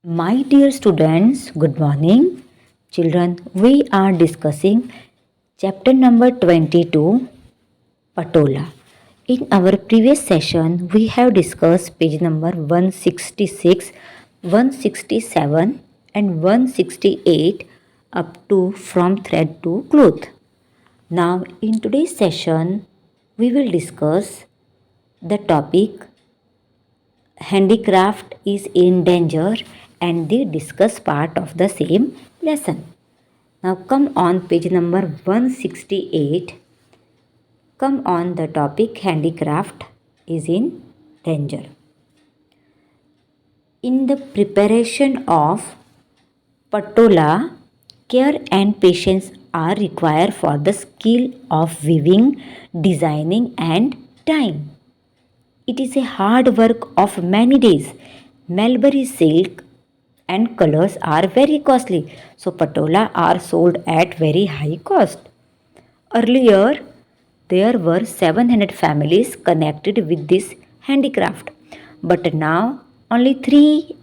My dear students, good morning. Children, we are discussing chapter number 22, Patola. In our previous session, we have discussed page number 166, 167, and 168 up to from thread to cloth. Now, in today's session, we will discuss the topic handicraft is in danger and the discuss part of the same lesson. Now come on page number 168. Come on the topic handicraft is in danger. In the preparation of patola, care and patience are required for the skill of weaving, designing and dyeing. It is a hard work of many days. Mulberry silk and colors are very costly. So patola are sold at very high cost. Earlier, there were 700 families connected with this handicraft. But now, only 3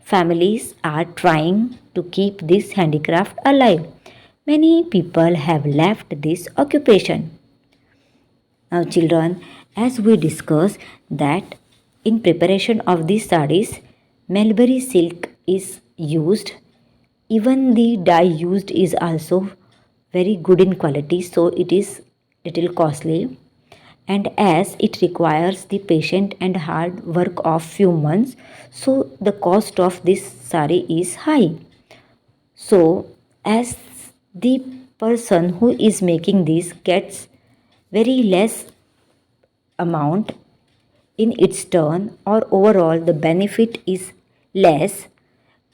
families are trying to keep this handicraft alive. Many people have left this occupation. Now, children, as we discuss that in preparation of these sarees, mulberry silk is used. Even the dye used is also very good in quality, so it is little costly. And as it requires the patient and hard work of few months, so the cost of this saree is high. So, as the person who is making this gets very less amount in its turn, or overall the benefit is less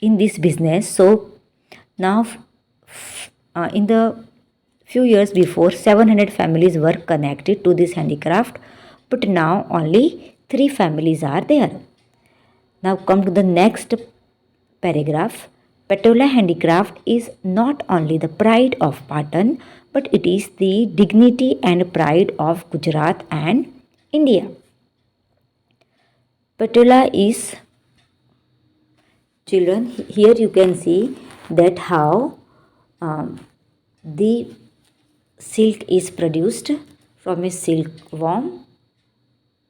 in this business. So now in the few years before 700 families were connected to this handicraft, but now only 3 families are there. Now come to the next paragraph. Patola handicraft is not only the pride of Patan, but it is the dignity and pride of Gujarat and India. Patola is, children, here you can see that how the silk is produced from a silkworm,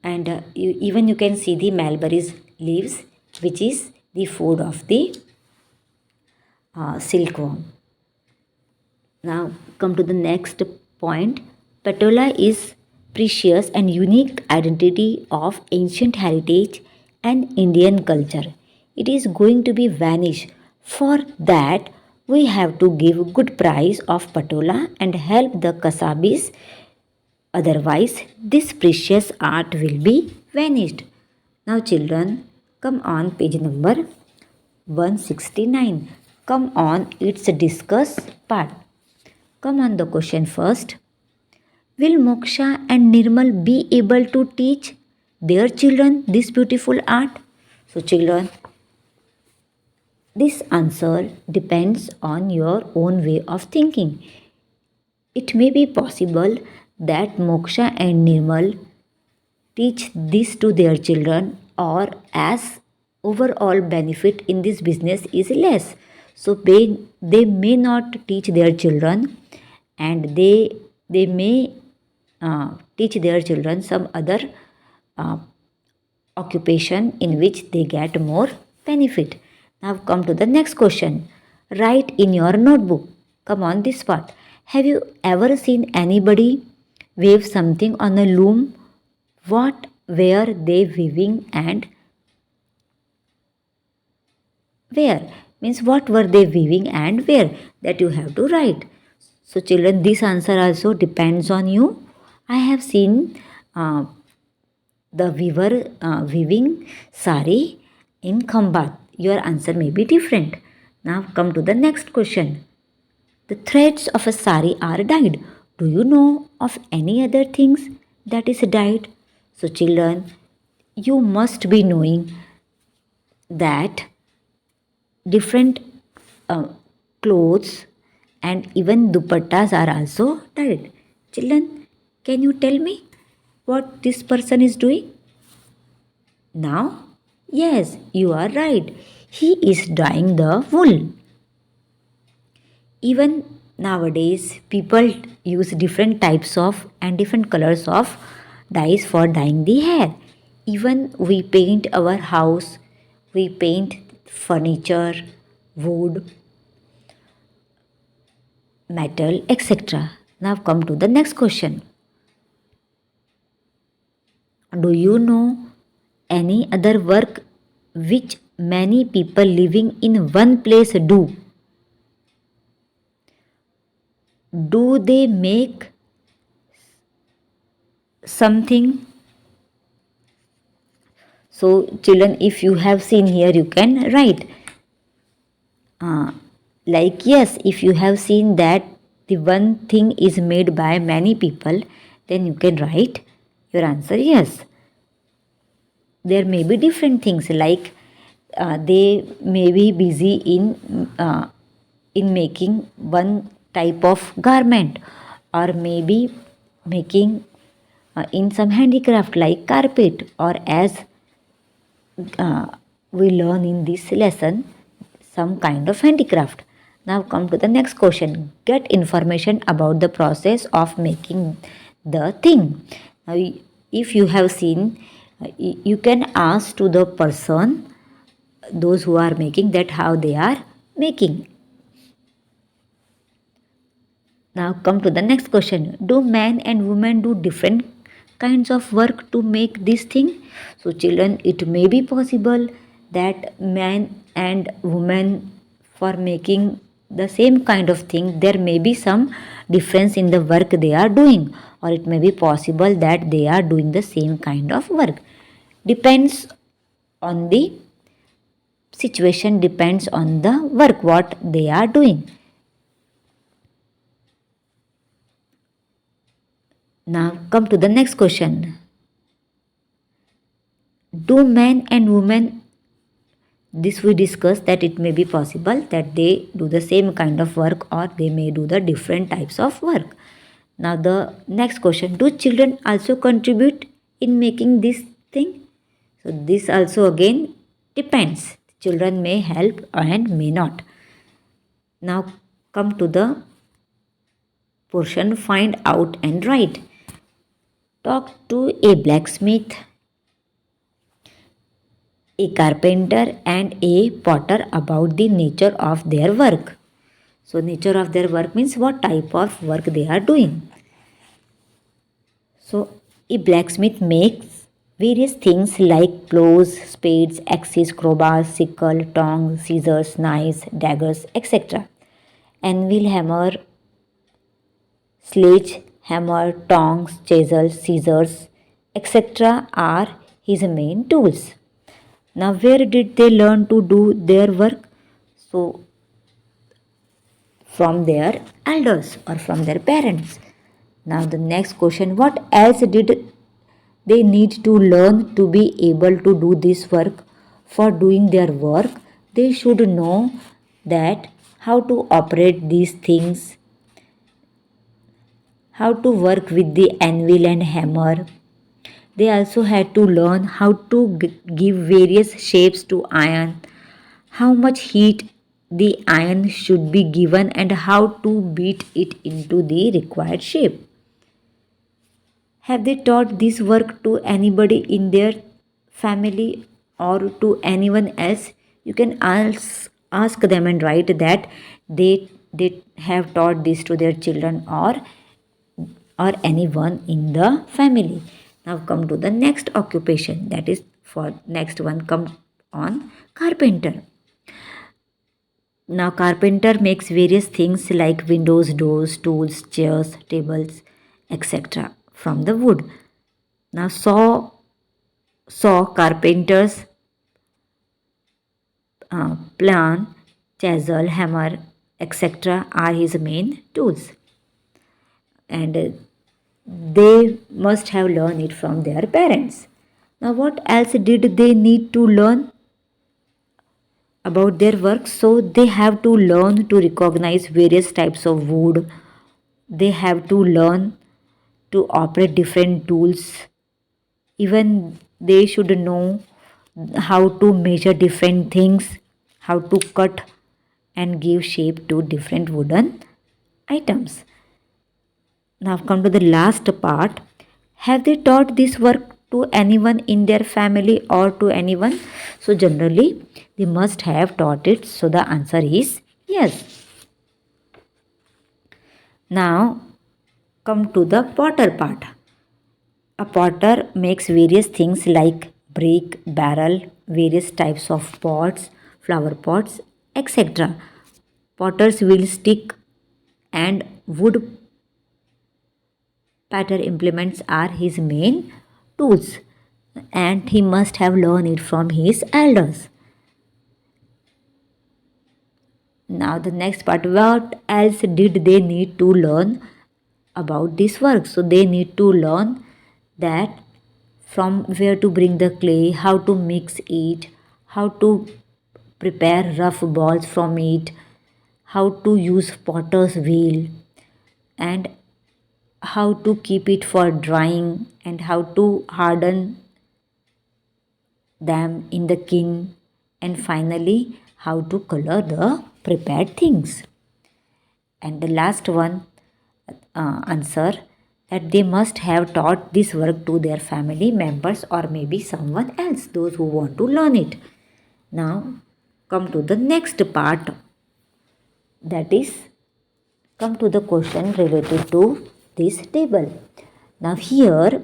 and even you can see the mulberries leaves, which is the food of the silkworm. Now come to the next point. Patola is precious and unique identity of ancient heritage and Indian culture. It is going to be vanished. For that, we have to give good price of patola and help the kasabis. Otherwise, this precious art will be vanished. Now, children, come on page number 169. Come on, it's a discuss part. Come on the question first. Will Moksha and Nirmal be able to teach their children this beautiful art? So, children, this answer depends on your own way of thinking. It may be possible that Moksha and Nirmal teach this to their children, or as overall benefit in this business is less. So they may not teach their children, and they may teach their children some other uh, occupation in which they get more benefit. Now come to the next question. Write in your notebook. Come on this part. Have you ever seen anybody weave something on a loom? What were they weaving and where? Means what were they weaving and where? That you have to write. So children, this answer also depends on you. I have seen the weaver weaving sari in Khambat. Your answer may be different. Now come to the next question. The threads of a sari are dyed. Do you know of any other things that is dyed? So children, you must be knowing that different clothes and even dupattas are also dyed. Children, can you tell me what this person is doing? Now, yes, you are right. he is dyeing the wool. Even nowadays, people use different types of and different colors of dyes for dyeing the hair. Even we paint our house, we paint furniture, wood, metal, etc. Now come to the next question. Do you know any other work which many people living in one place do? Do they make something? So, children, if you have seen here, you can write. Like, yes, if you have seen that the one thing is made by many people, then you can write your answer yes. There may be different things like they may be busy in making one type of garment, or maybe making in some handicraft like carpet, or as we learn in this lesson some kind of handicraft. Now come to the next question. Get information about the process of making the thing. Now, if you have seen, you can ask to the person, those who are making, that how they are making. Now come to the next question. Do men and women do different kinds of work to make this thing? So children, it may be possible that men and women, for making the same kind of thing, there may be some difference in the work they are doing, or it may be possible that they are doing the same kind of work. Depends on the situation, depends on the work what they are doing. Now come to the next question. Do men and women, this we discussed that it may be possible that they do the same kind of work, or they may do the different types of work. Now the next question, do children also contribute in making this thing? So this also again depends. Children may help and may not. Now come to the portion find out and write. Talk to a blacksmith, a carpenter and a potter about the nature of their work. So nature of their work means what type of work they are doing. So a blacksmith makes various things like plows, spades, axes, crowbars, sickle, tongs, scissors, knives, daggers, etc. Anvil, hammer, sledge, hammer, tongs, chisels, scissors, etc. are his main tools. Now, where did they learn to do their work? So, from their elders or from their parents. Now, the next question, what else did they need to learn to be able to do this work? For doing their work, they should know that how to operate these things, how to work with the anvil and hammer. They also had to learn how to give various shapes to iron, how much heat the iron should be given, and how to beat it into the required shape. Have they taught this work to anybody in their family or to anyone else? You can ask them and write that they have taught this to their children or anyone in the family. Now come to the next occupation, that is for next one come on carpenter. Now carpenter makes various things like windows, doors, tools, chairs, tables, etc. from the wood. Now saw carpenters plan, chisel, hammer, etc. are his main tools, and they must have learned it from their parents. Now, what else did they need to learn about their work? So, they have to learn to recognize various types of wood, they have to learn to operate different tools, even they should know how to measure different things. how to cut and give shape to different wooden items. Now come to the last part. Have they taught this work to anyone in their family or to anyone? So generally they must have taught it. So the answer is yes. Now come to the potter part. A potter makes various things like brick, barrel, various types of pots, flower pots, etc. Potters will stick and wood pattern implements are his main tools, and he must have learned it from his elders. Now the next part, what else did they need to learn about this work? So they need to learn that from where to bring the clay, how to mix it, how to prepare rough balls from it, how to use potter's wheel, and how to keep it for drying, and how to harden them in the kiln, and finally how to color the prepared things. And the last one answer, that they must have taught this work to their family members or maybe someone else, those who want to learn it. Now come to the next part, that is come to the question related to this table. Now here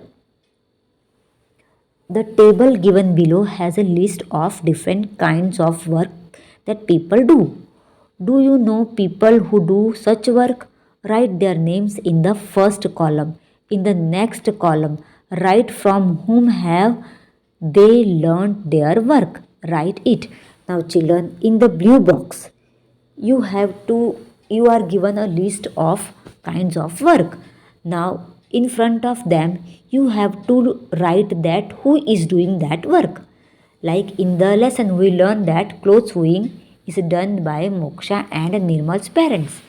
the table given below has a list of different kinds of work that people do. Do you know people who do such work? Write their names in the first column. In the next column, write from whom have they learned their work. Write it. Now children, in the blue box, you are given a list of kinds of work. Now in front of them you have to write that who is doing that work. Like in the lesson we learned that clothes sewing is done by Moksha and Nirmal's parents,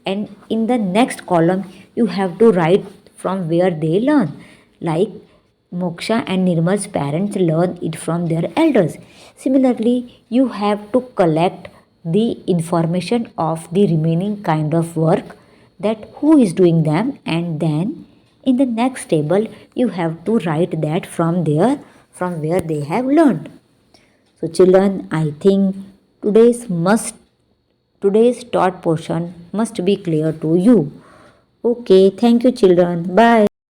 and in the next column you have to write from where they learn. Like Moksha and Nirmal's parents learn it from their elders. Similarly, you have to collect the information of the remaining kind of work, that who is doing them, and then in the next table you have to write that from there, from where they have learned. So children, I think today's taught portion must be clear to you. Okay, thank you children. Bye.